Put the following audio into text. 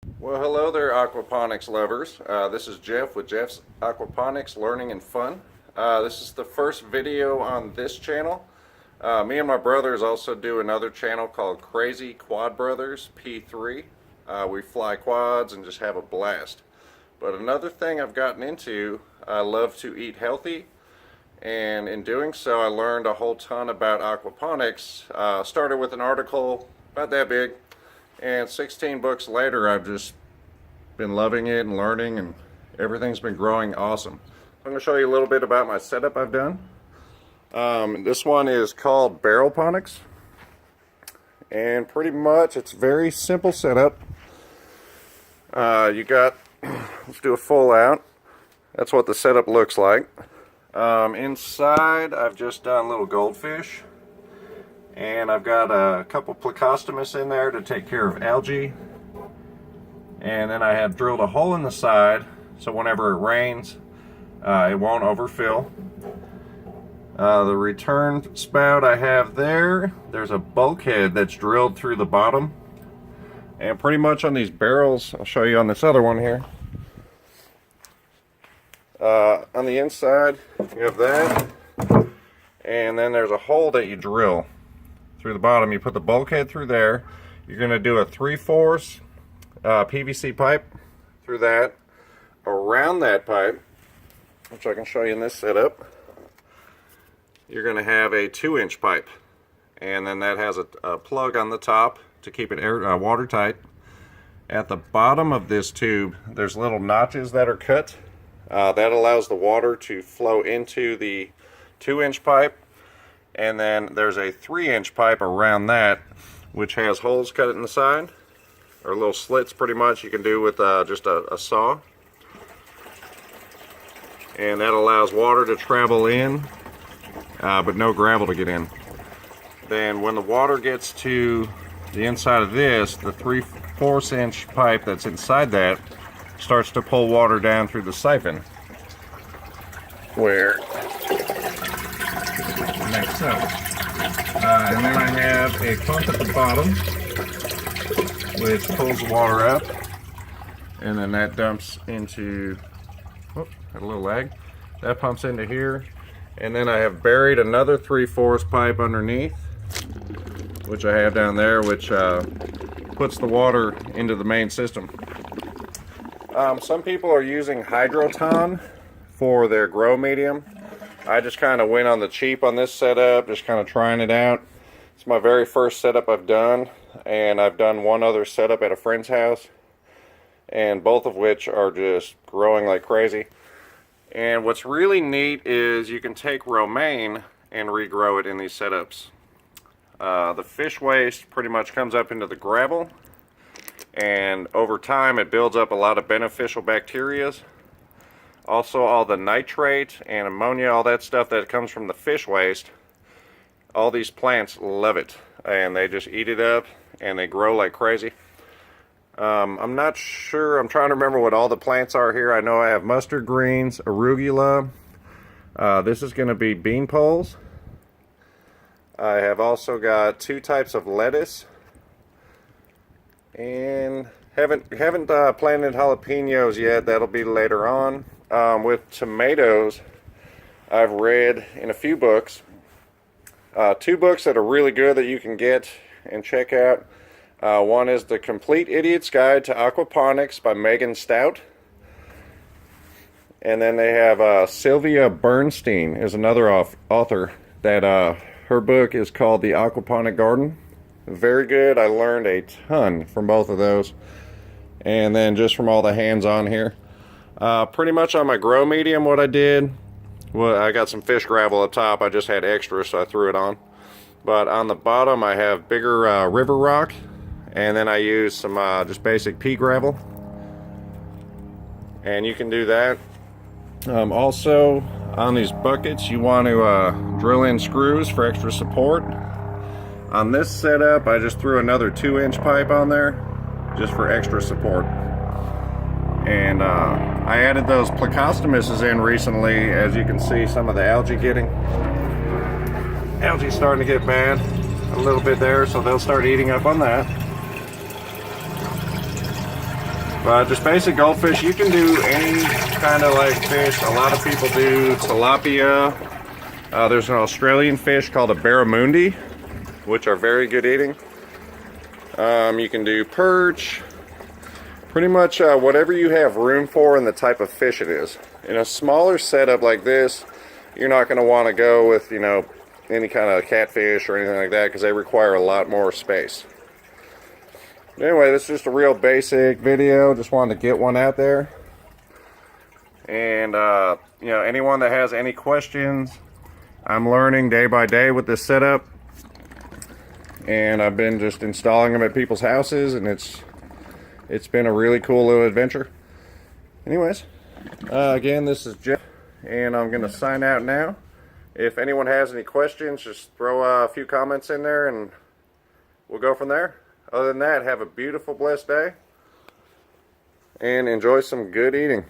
Well, hello there, aquaponics lovers. This is Jeff with Jeff's Aquaponics Learning and Fun. This is the first video on this channel. Me and my brothers also do another channel called Crazy Quad Brothers P3. We fly quads and just have a blast. But another thing I've gotten into, I love to eat healthy, and in doing so I learned a whole ton about aquaponics. Started with an article about that big, and 16 books later I've just been loving it and learning, and everything's been growing awesome. I'm going to show you a little bit about my setup I've done. This one is called Barrelponics, and pretty much it's a very simple setup. Let's do a full out. That's what the setup looks like. Inside I've just done little goldfish, and I've got a couple plecostomus in there to take care of algae, and then I have drilled a hole in the side so whenever it rains it won't overfill. The return spout I have there's a bulkhead that's drilled through the bottom, and pretty much on these barrels, I'll show you on this other one here, on the inside you have that, and then there's a hole that you drill through the bottom. You put the bulkhead through there. You're going to do a 3/4 PVC pipe through that. Around that pipe, which I can show you in this setup, you're going to have a 2-inch pipe, and then that has a plug on the top to keep it watertight. At the bottom of this tube there's little notches that are cut. That allows the water to flow into the 2-inch pipe. And then there's a 3-inch pipe around that, which has holes cut in the side, or little slits pretty much you can do with just a saw. And that allows water to travel in, but no gravel to get in. Then when the water gets to the inside of this, the 3/4 inch pipe that's inside that starts to pull water down through the siphon, where like so. And then I have a pump at the bottom which pulls the water up, and then that dumps into, had a little lag, that pumps into here, and then I have buried another 3/4 pipe underneath, which I have down there, which puts the water into the main system. Some people are using Hydroton for their grow medium. I just kind of went on the cheap on this setup, just kind of trying it out. It's my very first setup I've done, and I've done one other setup at a friend's house, and both of which are just growing like crazy. And what's really neat is you can take romaine and regrow it in these setups. The fish waste pretty much comes up into the gravel, and over time it builds up a lot of beneficial bacteria. Also, all the nitrate and ammonia, all that stuff that comes from the fish waste, all these plants love it, and they just eat it up and they grow like crazy. I'm not sure, I'm trying to remember what all the plants are here. I know I have mustard greens, arugula, this is going to be bean poles. I have also got 2 types of lettuce, and haven't planted jalapenos yet. That'll be later on. With tomatoes, I've read in a few books, 2 books that are really good that you can get and check out. One is The Complete Idiot's Guide to Aquaponics by Megan Stout, and then they have Sylvia Bernstein is another author that her book is called The Aquaponic Garden. Very good. I learned a ton from both of those, and then just from all the hands-on here. Pretty much on my grow medium, what I did, well, I got some fish gravel up top. I just had extra, so I threw it on. But on the bottom I have bigger river rock, and then I use some just basic pea gravel, and you can do that. Also on these buckets you want to drill in screws for extra support. On this setup I just threw another 2-inch pipe on there just for extra support. And I added those plecostomuses in recently. As you can see, some of the algae algae's starting to get bad a little bit there, so they'll start eating up on that. But just basic goldfish. You can do any kind of like fish. A lot of people do tilapia. There's an Australian fish called a barramundi, which are very good eating. You can do perch. Pretty much whatever you have room for and the type of fish it is. In a smaller setup like this, you're not going to want to go with, you know, any kind of catfish or anything like that, because they require a lot more space. Anyway, this is just a real basic video. Just wanted to get one out there. And, you know, anyone that has any questions, I'm learning day by day with this setup. And I've been just installing them at people's houses, and it's been a really cool little adventure. Anyways, again, this is Jeff, and I'm going to sign out now. If anyone has any questions, just throw a few comments in there, and we'll go from there. Other than that, have a beautiful, blessed day, and enjoy some good eating.